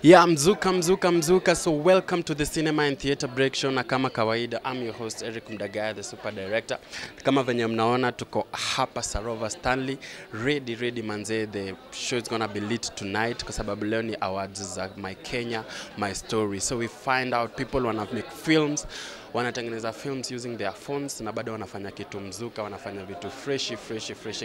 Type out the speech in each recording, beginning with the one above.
Yeah, mzuka. So welcome to the Cinema and Theatre Break Show na kama kawaida, I'm your host Eric Mdagaya, the super director. Kama venye mnaona tuko hapa Sarova Stanley, ready manze, the show is gonna be lit tonight kwa sababu leo ni awards za My Kenya, My Story. So we find out people wanna make films, wanatengeneza films using their phones na bado wanafanya kitu mzuka, wanafanya vitu fresh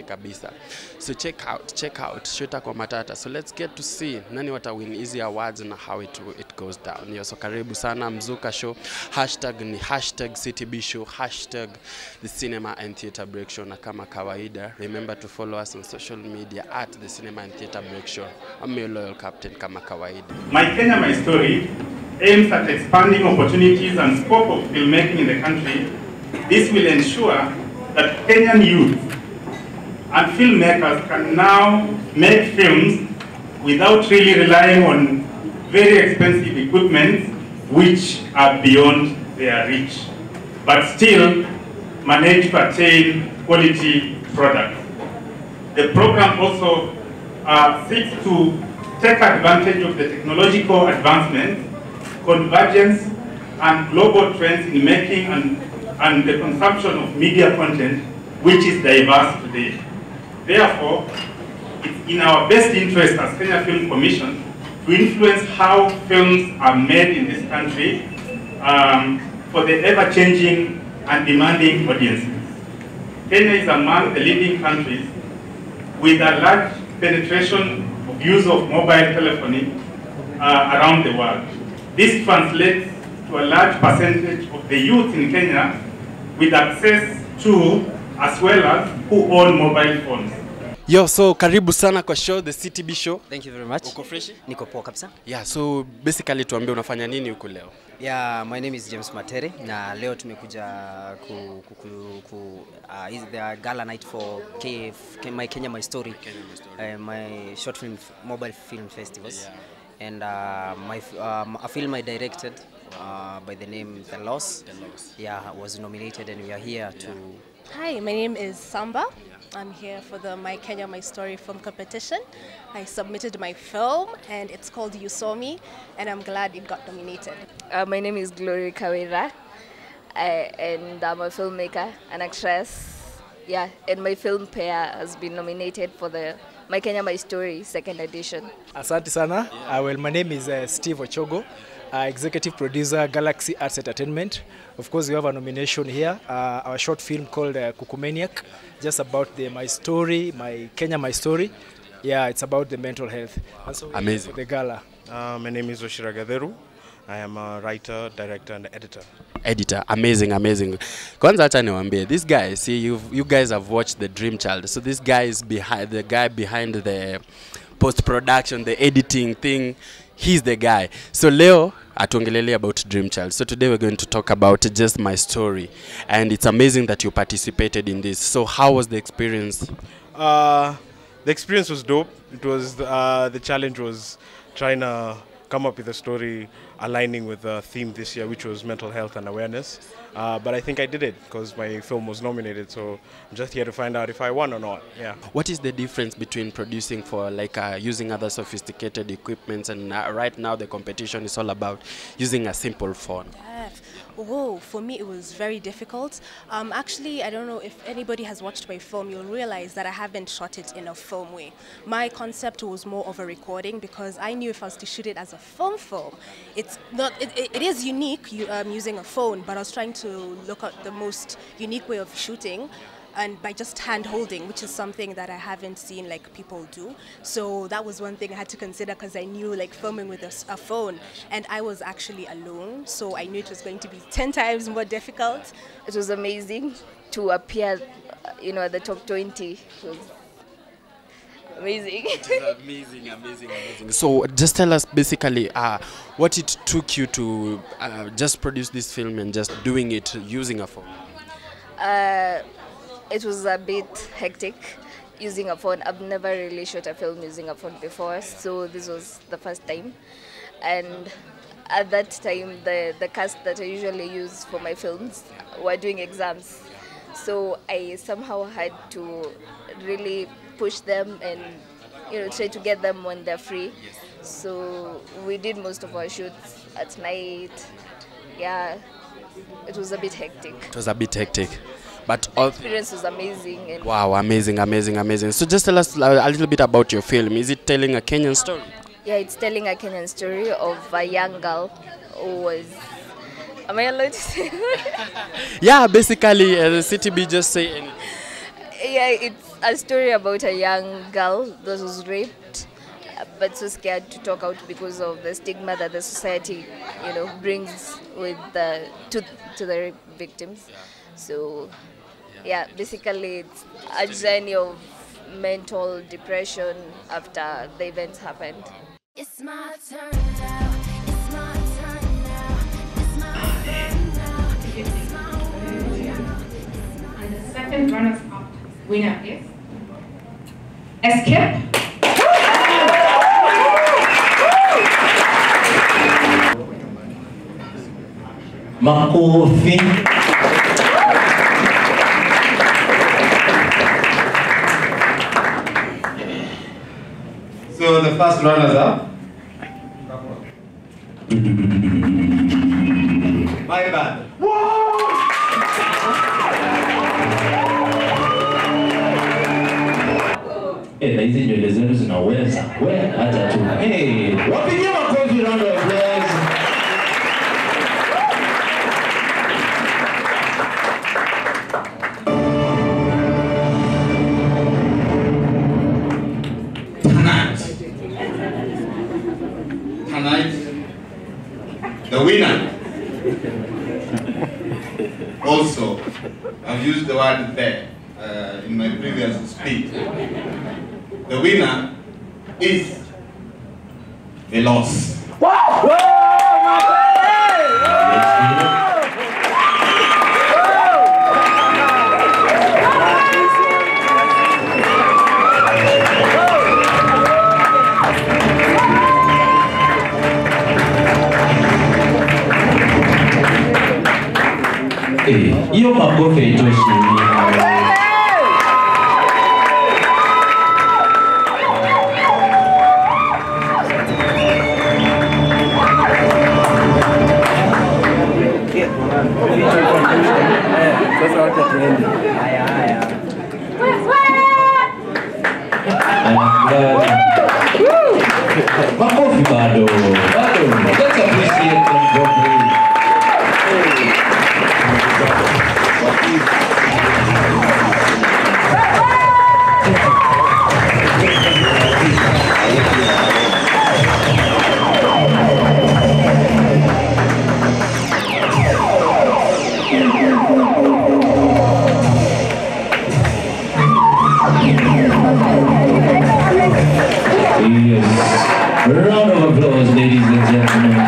kabisa. So check out Shuta kwa Matata. So let's get to see nani wata win easy awards na how it goes down. Yo, so karibu sana Mzuka Show. Hashtag ni #CTB Show, hashtag the Cinema and Theatre Break Show na kama kawaida. Remember to follow us on social media at the Cinema and Theatre Break Show. I'm your loyal captain kama kawaida. My Kenya, My Story aims at expanding opportunities and scope of filmmaking in the country. This will ensure that Kenyan youth and filmmakers can now make films without really relying on very expensive equipment which are beyond their reach, but still manage to attain quality products. The program also seeks to take advantage of the technological advancements, convergence, and global trends in making and the consumption of media content, which is diverse today. Therefore, it's in our best interest as Kenya Film Commission to influence how films are made in this country for the ever-changing and demanding audiences. Kenya is among the leading countries with a large penetration of use of mobile telephony around the world. This translates to a large percentage of the youth in Kenya with access to as well as who own mobile phones. Yo, so karibu sana kwa show, the CTB Show. Thank you very much. Uko fresh? Niko poa kabisa. Yeah, so basically tuambie unafanya nini huko leo? Yeah, my name is James Matere na leo tumekuja the gala night for My Kenya, My Story. My short film, mobile film festivals. Yeah. And a film I directed by the name The Loss. Yeah, was nominated and we are here to... Hi, my name is Samba. I'm here for the My Kenya, My Story film competition. I submitted my film and it's called You Saw Me and I'm glad it got nominated. My name is Glory Kawira and I'm a filmmaker, an actress. Yeah, and my film pair has been nominated for the My Kenya, My Story second edition. Asante sana. Well, my name is Steve Ochogo, executive producer, Galaxy Arts Entertainment. Of course, we have a nomination here, our short film called Kukumaniac, just about My Story, My Kenya, My Story. Yeah, it's about the mental health. And so Amazing. For the gala. My name is Oshira Gatheru. I am a writer, director, and editor. Amazing. Kwanza acha niwaambie, this guy, see you guys have watched The Dream Child. So this guy is behind the post-production, the editing thing. He's the guy. So leo atuongelele about Dream Child. So today we're going to talk about just My Story. And it's amazing that you participated in this. So how was the experience? The experience was dope. It was the challenge was trying to come up with a story aligning with the theme this year, which was mental health and awareness. But I think I did it because my film was nominated, so I'm just here to find out if I won or not. Yeah. What is the difference between producing for using other sophisticated equipments and right now the competition is all about using a simple phone? Oh, for me it was very difficult. Actually, I don't know if anybody has watched my film, you'll realize that I haven't shot it in a film way. My concept was more of a recording because I knew if I was to shoot it as a film, it's not. It is unique using a phone, but I was trying to look at the most unique way of shooting. And by just hand holding, which is something that I haven't seen people do. So that was one thing I had to consider because I knew filming with a phone and I was actually alone. So I knew it was going to be 10 times more difficult. It was amazing to appear, at the top 20. It was amazing. Amazing. So just tell us basically what it took you to just produce this film and just doing it using a phone. It was a bit hectic using a phone. I've never really shot a film using a phone before, so this was the first time. And at that time, the cast that I usually use for my films were doing exams. So I somehow had to really push them and try to get them when they're free. So we did most of our shoots at night. Yeah, it was a bit hectic. It was a bit hectic. But all Experience was amazing. And wow, amazing, amazing, amazing. So just tell us a little bit about your film. Is it telling a Kenyan story? yeah, it's telling a Kenyan story of a young girl who was. Am I allowed to say? Yeah, basically, the CTB just say anything. Yeah, it's a story about a young girl that was raped, but so scared to talk out because of the stigma that the society, brings with to the rape victims. So, yeah, basically it's a journey of mental depression after the events happened. It's my turn now. It's my turn now. It's my turn now. It's my And the second runners-up winner is Escape. Makofi. So the first runners-up. My bad. Na hizi nywele zenu zinaweza. Acha tu. Wapigie makofi round of applause. Tonight, the winner. Also, I've used the word there in my previous speech. The winner is the loss. Hiyo makofi haitoshi. Makofi bado. Let's appreciate them properly. Yes. Round of applause, ladies and gentlemen.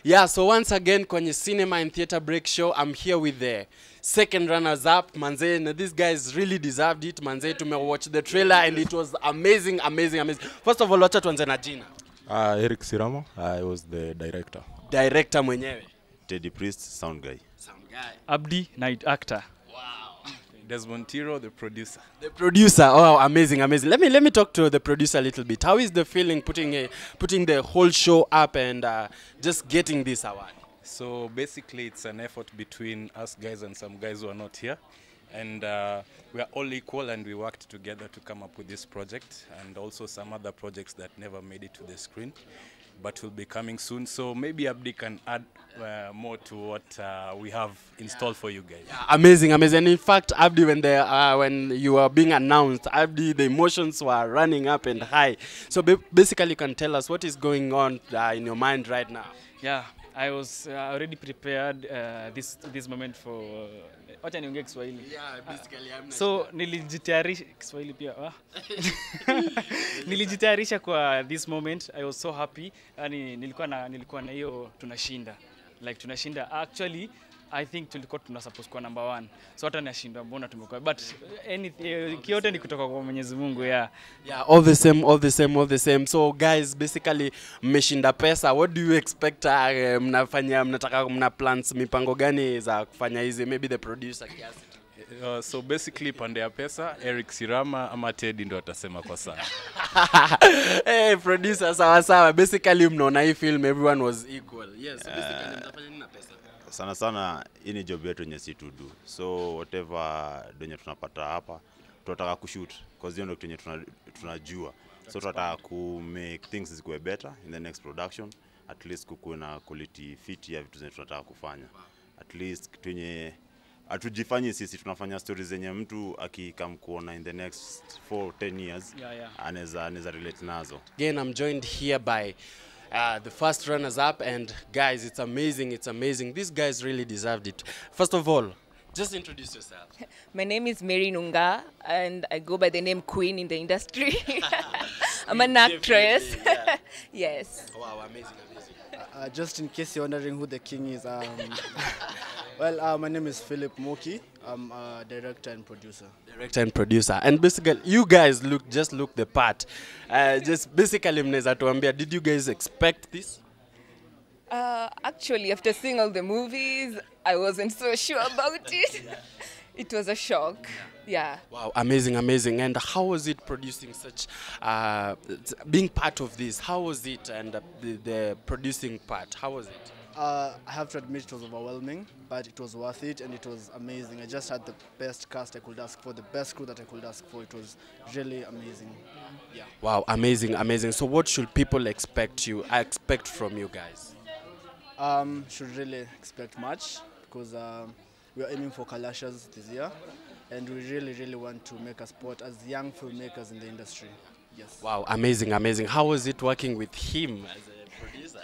Yeah, so once again kwenye Cinema and Theatre Break Show, I'm here with the second runners-up, Manze. And these guys really deserved it, Manze. Watch the trailer and it was amazing, amazing, amazing. First of all, wacha tuanze na jina. Eric Siramo, I was the director. Director mwenyewe. Teddy Priest, sound guy. Sound guy. Abdi, night actor. Wow. Desmond Tiro, the producer. The producer, oh, amazing, amazing. Let me talk to the producer a little bit. How is the feeling putting the whole show up and just getting this award? So basically, it's an effort between us guys and some guys who are not here, and we are all equal, and we worked together to come up with this project, and also some other projects that never made it to the screen, but will be coming soon. So maybe Abdi can add more to what we have installed for you guys. Yeah, amazing, amazing. In fact, Abdi, when you were being announced, Abdi, the emotions were running up and high. So basically, you can tell us what is going on in your mind right now. Yeah, I was already prepared this moment for wacha niongee Kiswahili. Yeah, basically I'm so nilijitayarisha Kiswahili pia. Nilijitayarisha kwa this moment. I was so happy. Yani nilikuwa na hiyo tunashinda. like tunashinda actually I think tulikuwa tuna suppose kuwa number 1. So hata nashinda mbona tumekuwa, but anything kiote ni kutoka kwa Mwenyezi Mungu. Yeah, all the same. So guys, basically mmeshinda pesa. What do you expect? Mna plans, mipango gani za kufanya hizi? Maybe the producer kiasi. So basically pande ya pesa Eric Sirama ama Teddy ndo atasema kwa sana. Hey producer, sawa. Basically mnaona hii film everyone was equal. Yes, so basically mtafanya nini na pesa? Sana hii ni job yetu yenye si to do. So whatever donye tunapata hapa tunataka kushoot because hiyo ndio kitu yenye tunajua. So tunataka ku make things zikuwe better in the next production, at least kukuwe na quality fit ya vitu zenye tunataka kufanya. At least kitu yenye atujifanyi sisi, tunafanya stories zenye mtu akikam kuona in the next 4-10 years anaweza relate nazo. Again, I'm joined here by the first runners up, and guys, it's amazing. These guys really deserved it. First of all, just introduce yourself. My name is Mary Nunga, and I go by the name Queen in the industry. I'm an actress. Yes. Wow, amazing. Just in case you're wondering who the king is, well, my name is Philip Moki. I'm a director and producer. And basically, you guys look the part. Just basically, mnaweza tuambia, did you guys expect this? Actually, after seeing all the movies, I wasn't so sure about it. It was a shock. Yeah. Wow, amazing. And how was it producing such, being part of this? How was it, and the producing part? How was it? I have to admit it was overwhelming, but it was worth it and it was amazing. I just had the best cast I could ask for, the best crew that I could ask for. It was really amazing. Yeah. Wow, amazing. So what should people expect from you guys? Should really expect much because we are aiming for Kalashas this year, and we really want to make a spot as young filmmakers in the industry. Yes. Wow, amazing. How was it working with him as a producer?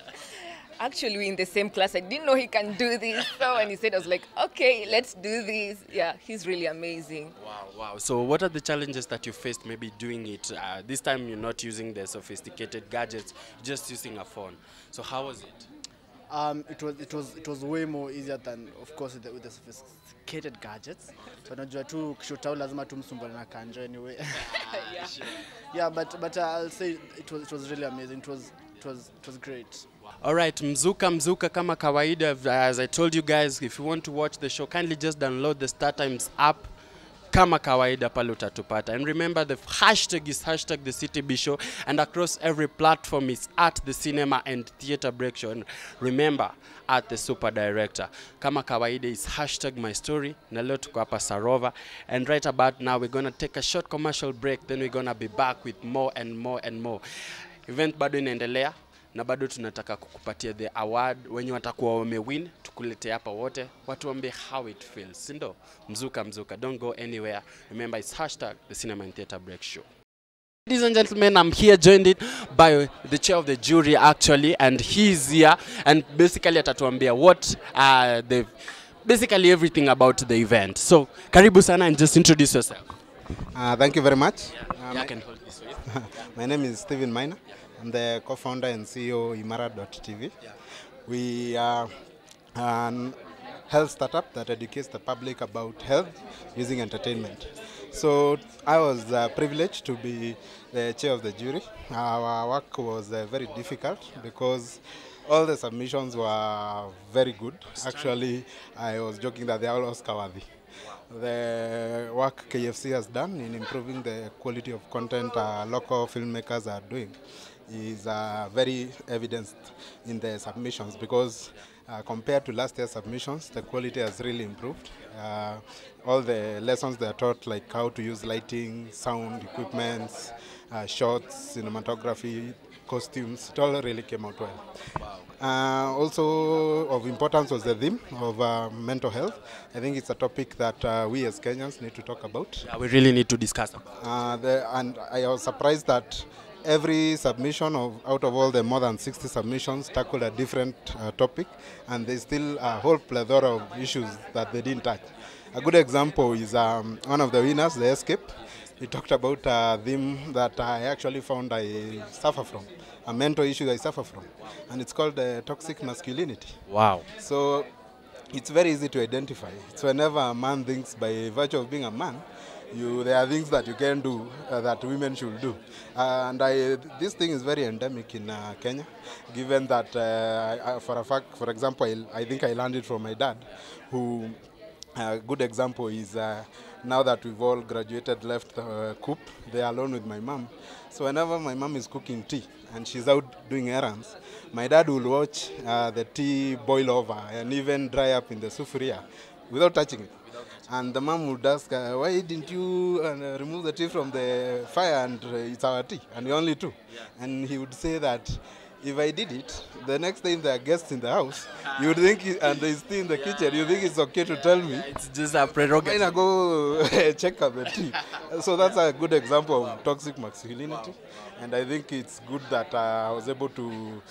Actually, we're in the same class. I didn't know he can do this. So when he said, I was like, okay, let's do this. Yeah, he's really amazing. Wow. So what are the challenges that you faced maybe doing it? This time you're not using the sophisticated gadgets, just using a phone. So how was it? It was way more easier than, of course, with the sophisticated gadgets. So najua tu kishotao lazima tumsumbane na kanja anyway. Yeah, but I'll say it was really amazing. It was great. All right, mzuka kama kawaida. As I told you guys, if you want to watch the show, kindly just download the StarTimes app. Kama kawaida pale utatupata. And remember, the hashtag is hashtag the CTB show, and across every platform is at the cinema and theater break show. And remember, at the super director. Kama kawaida is hashtag my story. Na leo tuko hapa Sarova. And right about now, we're going to take a short commercial break. Then we're going to be back with more and more. Event bado inaendelea. Na bado tunataka kukupatia the award wenye watakuwa wamewin, tukulete hapa wote watuambie how it feels. Sindo mzuka, don't go anywhere. Remember, it's hashtag the cinema and theater break show. Ladies and gentlemen, I'm here joined by the chair of the jury actually, and he's here and basically atatuambia what basically everything about the event. So karibu sana, and just introduce yourself. Thank you very much. I can hold this way. My name is Steven Minor. I'm the co-founder and CEO Imara.tv. We are a health startup that educates the public about health using entertainment. So I was privileged to be the chair of the jury. Our work was very difficult because all the submissions were very good. Actually, I was joking that they are all Oscar-worthy. The work KFC has done in improving the quality of content local filmmakers are doing is very evidenced in the submissions, because compared to last year's submissions, the quality has really improved. All the lessons they are taught, like how to use lighting, sound, equipments, shots, cinematography, costumes, it all really came out well. Wow. Also of importance was the theme of mental health. I think it's a topic that we as Kenyans need to talk about. Yeah, we really need to discuss about. And I was surprised that every submission out of all the more than 60 submissions tackled a different topic, and there's still a whole plethora of issues that they didn't touch. A good example is one of the winners, The Escape. he talked about a theme that I actually found I suffer from, a mental issue I suffer from, and it's called toxic masculinity. Wow. So it's very easy to identify. It's whenever a man thinks by virtue of being a man, there are things that you can do that women should do. This thing is very endemic in Kenya, given that for a fact, for example, I think I learned it from my dad, who a good example is now that we've all graduated, left coop, they're alone with my mom. So whenever my mom is cooking tea and she's out doing errands, my dad will watch the tea boil over and even dry up in the sufuria without touching it. And the mom would ask, why didn't you remove the tea from the fire and it's our tea, and we only two? And he would say that if I did it, the next time there are guests in the house, you would think, and there's tea in the kitchen, you think it's okay to tell me. It's just a prerogative. Why not go check up the tea? So that's a good example of toxic masculinity. And I think it's good that I was able to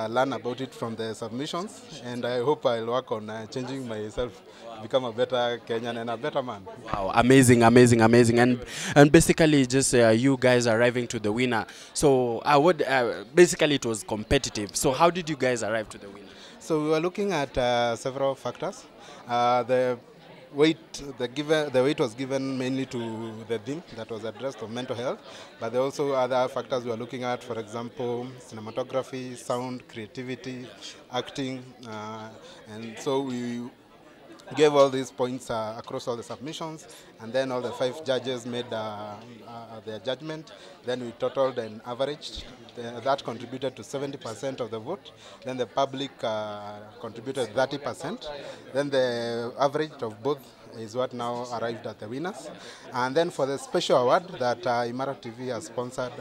learn about it from the submissions. And I hope I'll work on changing myself to become a better Kenyan and a better man. Wow, amazing, amazing, amazing. And basically just you guys arriving to the winner. So basically it was competitive. So how did you guys arrive to the winner? So we were looking at several factors. The weight was given mainly to the theme that was addressed of mental health, but there are also other factors we are looking at, for example, cinematography, sound, creativity, acting, and so we gave all these points across all the submissions, and then all the 5 judges made their judgment. Then we totaled and averaged. That contributed to 70% of the vote. Then the public contributed 30%. Then the average of both is what now arrived at the winners. And then for the special award that Imara TV has sponsored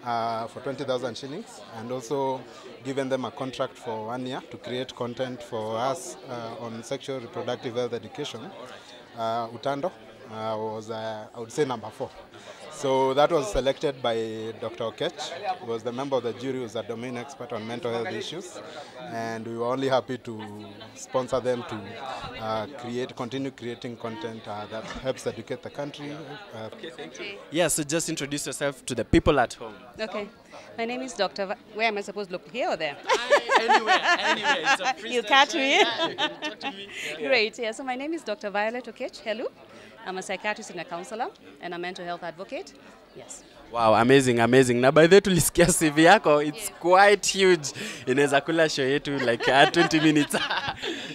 for 20,000 shillings, and also given them a contract for 1 year to create content for us on sexual reproductive health education, Utando was, I would say, number 4. So that was selected by Dr. Okech, who was the member of the jury, who was a domain expert on mental health issues. And we were only happy to sponsor them to continue creating content that helps educate the country. Yeah, so just introduce yourself to the people at home. Okay. My name is Dr. Where am I supposed to look? Here or there? Anywhere. It's a free You'll catch me? Yeah, you can talk to me. Yeah. Great. Yeah, so my name is Dr. Violet Okech. Hello. I'm a psychiatrist and a counselor and a mental health advocate. Yes. Wow, amazing, amazing. Na by the way tulisikia CV yako, it's quite huge. Inaweza kula show yetu like 20 minutes.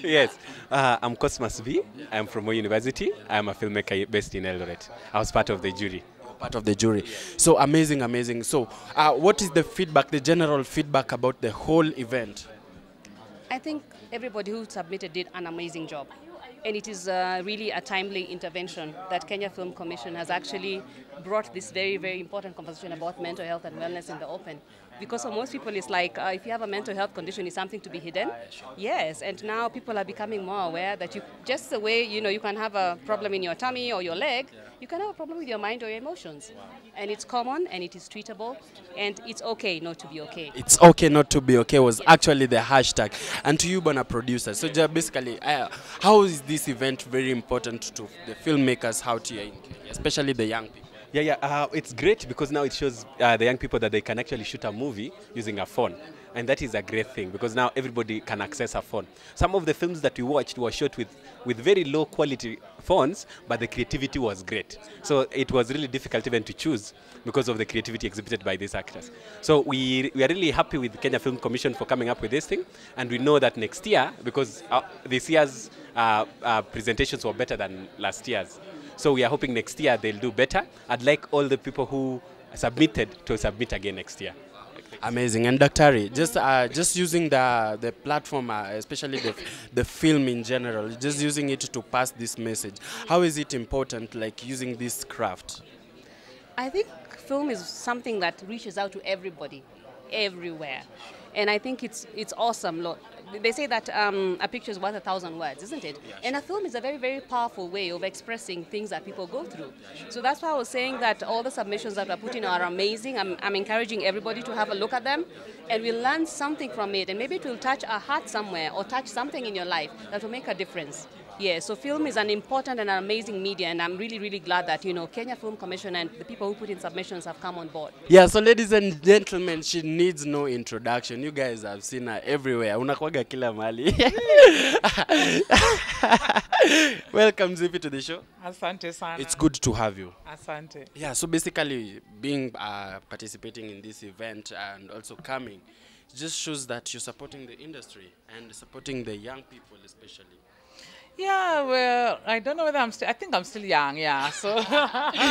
Yes. I'm Cosmas V. I'm from Moi University. I'm a filmmaker based in Eldoret. I was part of the jury. Part of the jury. So amazing, amazing. So what is the feedback, the general feedback about the whole event? I think everybody who submitted did an amazing job. And it is really a timely intervention that Kenya Film Commission has actually brought this very, very important conversation about mental health and wellness in the open. Because for most people, it's like if you have a mental health condition, it's something to be hidden. Yes, and now people are becoming more aware that just the way you can have a problem in your tummy or your leg, you can have a problem with your mind or your emotions. And it's common and it is treatable, and it's okay not to be okay. It's okay not to be okay was actually the hashtag. And to you, Bana producer, so just basically, how is this event very important to the filmmakers out here in Kenya, especially the young people? Yeah, it's great because now it shows the young people that they can actually shoot a movie using a phone. And that is a great thing because now everybody can access a phone. Some of the films that we watched were shot with very low quality phones, but the creativity was great. So it was really difficult even to choose because of the creativity exhibited by these actors. So we are really happy with the Kenya Film Commission for coming up with this thing. And we know that next year, because this year's presentations were better than last year's, so we are hoping next year they'll do better. I'd like all the people who submitted to submit again next year. Amazing. And Daktari, just using the platform, especially the film in general, just using it to pass this message, how is it important, like using this craft? I think film is something that reaches out to everybody, everywhere. And I think it's awesome. Look, they say that a picture is worth 1,000 words, isn't it? Yeah, sure. And a film is a very, very powerful way of expressing things that people go through. Yeah, sure. So that's why I was saying that all the submissions that we're putting are amazing. I'm encouraging everybody to have a look at them, and we'll learn something from it. And maybe it will touch a heart somewhere or touch something in your life that will make a difference. Yeah, so film is an important and an amazing media, and I'm really, really glad that, you know, Kenya Film Commission and the people who put in submissions have come on board. Yeah, so ladies and gentlemen, she needs no introduction. You guys have seen her everywhere. Unakwaga kila mahali. Welcome, Zippy, to the show. Asante sana. It's good to have you. Asante. Yeah, so basically being participating in this event and also coming just shows that you're supporting the industry and supporting the young people especially. Yeah, well, I don't know whether I think I'm still young, yeah. So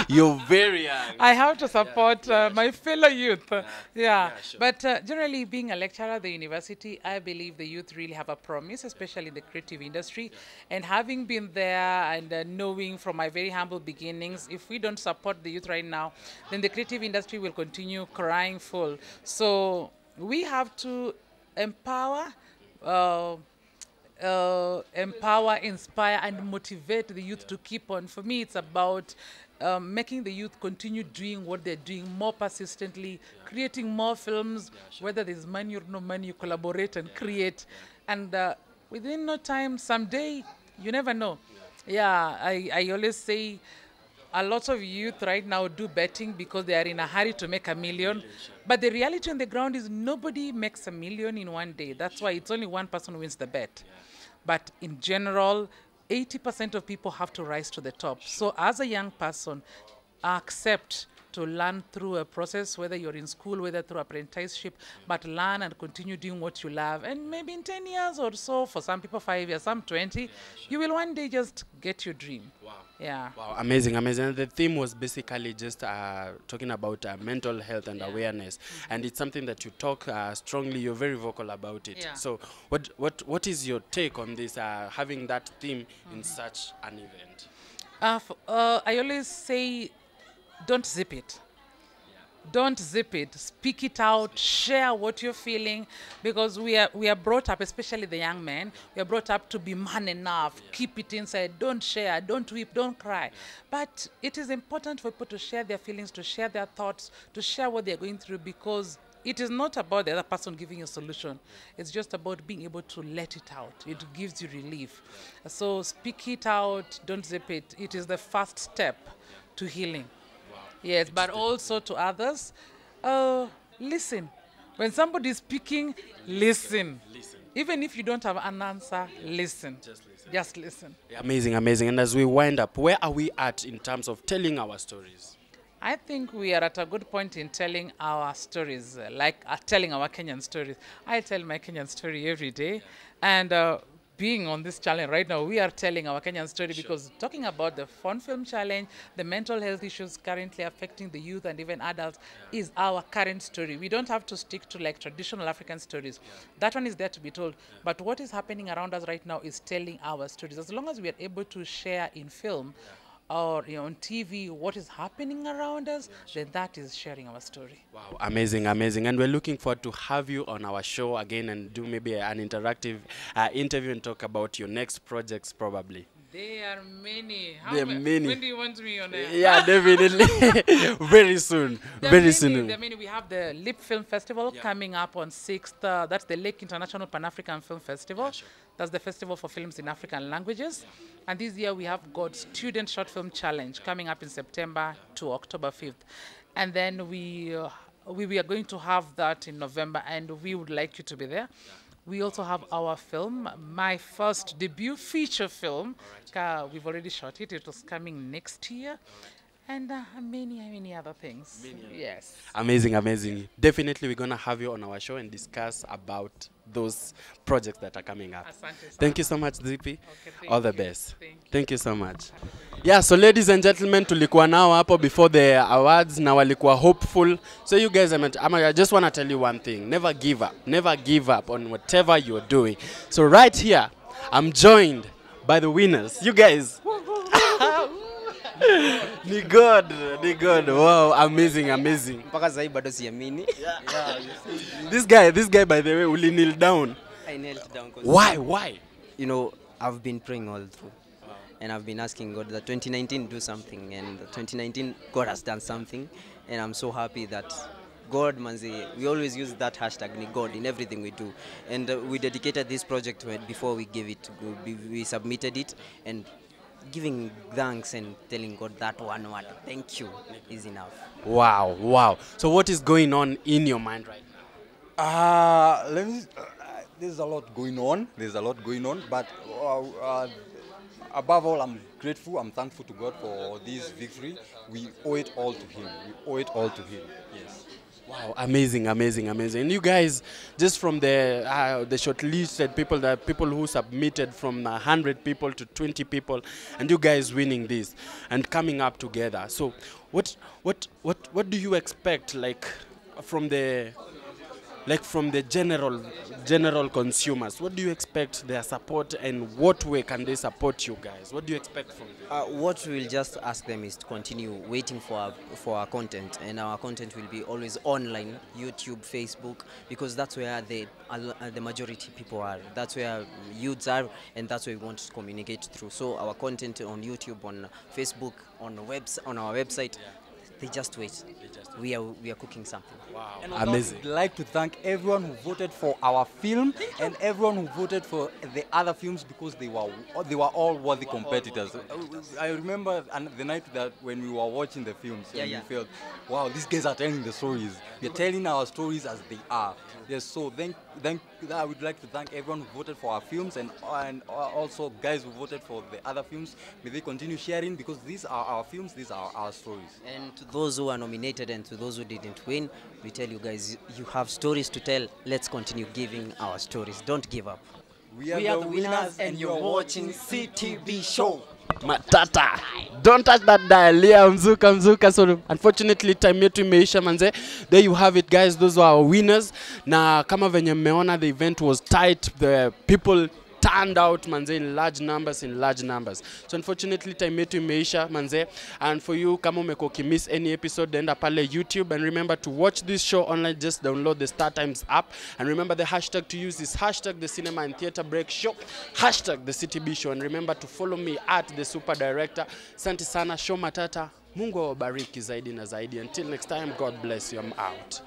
You're very young. I have to support my fellow youth. Yeah. Sure. But generally, being a lecturer at the university, I believe the youth really have a promise, especially in the creative industry. And having been there and knowing from my very humble beginnings, if we don't support the youth right now, then the creative industry will continue crying full. So we have to empower, inspire, and motivate the youth to keep on. For me, it's about making the youth continue doing what they're doing more persistently, creating more films, whether there's money or no money, you collaborate and create. And within no time, someday, you never know. Yeah, I always say a lot of youth right now do betting because they are in a hurry to make $1 million. But the reality on the ground is nobody makes $1 million in one day. That's why it's only one person who wins the bet. But in general, 80% of people have to rise to the top. So as a young person, accept to learn through a process, whether you're in school, whether through apprenticeship, but learn and continue doing what you love. And maybe in 10 years or so, for some people 5 years, some 20, you will one day just get your dream. Wow. Yeah. Wow, amazing, amazing. And the theme was basically just talking about mental health and awareness. And it's something that you talk strongly, you're very vocal about it. Yeah. So what is your take on this, having that theme in such an event? I always say, don't zip it. Don't zip it. Speak it out. Share what you're feeling, because we are brought up, especially the young men, we are brought up to be man enough. Keep it inside. Don't share. Don't weep. Don't cry. But it is important for people to share their feelings, to share their thoughts, to share what they're going through, because it is not about the other person giving you a solution. It's just about being able to let it out. It gives you relief. So speak it out. Don't zip it. It is the first step to healing. Yes, but also to others, listen. When somebody is speaking, listen. Even if you don't have an answer, listen. Just listen. Amazing, amazing. And as we wind up, where are we at in terms of telling our stories? I think we are at a good point in telling our stories, like telling our Kenyan stories. I tell my Kenyan story every day. And being on this challenge right now, we are telling our Kenyan story because talking about the Fun Film Challenge, the mental health issues currently affecting the youth and even adults is our current story. We don't have to stick to like traditional African stories. That one is there to be told. But what is happening around us right now is telling our stories. As long as we are able to share in film or on TV what is happening around us, then that is sharing our story. Wow, amazing, amazing. And we're looking forward to have you on our show again and do maybe an interactive interview and talk about your next projects probably. There are many. There are many. When do you want me on air? Yeah, definitely. Very soon. Very soon. There are many. We have the LIP Film Festival coming up on 6th. That's the Lake International Pan-African Film Festival. That's the festival for films in African languages. And this year we have got Student Short Film Challenge coming up in September to October 5th. And then we are going to have that in November, and we would like you to be there. We also have our film, my first debut feature film. We've already shot it. It was coming next year. And many other things. Yes. Amazing, amazing. Definitely we're going to have you on our show and discuss about those projects that are coming up. Thank you so much, Zippy. Okay, all the best. Thank you so much. Yeah, so ladies and gentlemen, tulikuwa nao hapo before the awards na walikuwa hopeful. So you guys, I just want to tell you one thing. Never give up. Never give up on whatever you're doing. So right here, I'm joined by the winners. You guys. Ni good. Wow, amazing, amazing. Mpaka sasa bado siamini. This guy by the way, will he kneel down? I knelt down. Why? You know, I've been praying all through. And I've been asking God that 2019 do something, and 2019 God has done something, and I'm so happy that God, manzi, we always use that hashtag ni God in everything we do. And we dedicated this project before we gave it, we submitted it, and giving thanks and telling God that one word, thank you, is enough. Wow, wow. So what is going on in your mind right now? There's a lot going on. There's a lot going on, but above all, I'm grateful. I'm thankful to God for this victory. We owe it all to Him. We owe it all to Him. Yes. Wow, amazing, amazing, amazing. And you guys, just from the shortlisted people who submitted from 100 people to 20 people, and you guys winning this and coming up together. So, what do you expect, like, from the general consumers? What do you expect their support, and what way can they support you guys? What do you expect from them? What we'll just ask them is to continue waiting for our content, and our content will be always online, YouTube, Facebook, because that's where the majority people are. That's where youths are, and that's where we want to communicate through. So our content on YouTube, on Facebook, on our website. They just wait. We are cooking something. Wow. And amazing. I'd like to thank everyone who voted for our film and everyone who voted for the other films, because they were all worthy competitors. I remember the night that when we were watching the films, we felt, wow, these guys are telling the stories. They're telling our stories as they are. Yes, so I would like to thank everyone who voted for our films, and also guys who voted for the other films. May they continue sharing, because these are our films, these are our stories. And to those who are nominated and to those who didn't win, we tell you guys, you have stories to tell. Let's continue giving our stories. Don't give up. We are the winners, and you're watching CTB Show. Matata. Don't touch that dial. Mzuka. So unfortunately time yetu imeisha manze. There you have it guys. Those were our winners. Na kama venye mmeona, the event was tight. The people turned out manze in large numbers. So unfortunately time yetu imeisha manze. And for you, kama umekuwa ukimiss any episode, enda pale YouTube, and remember to watch this show online. Just download the Star Times app, and remember the hashtag to use is hashtag the Cinema and Theatre Break Show, hashtag the CTB Show, and remember to follow me at the Super Director. Asante sana, show matata. Mungu awabariki zaidi na zaidi. Until next time, God bless you. I'm out.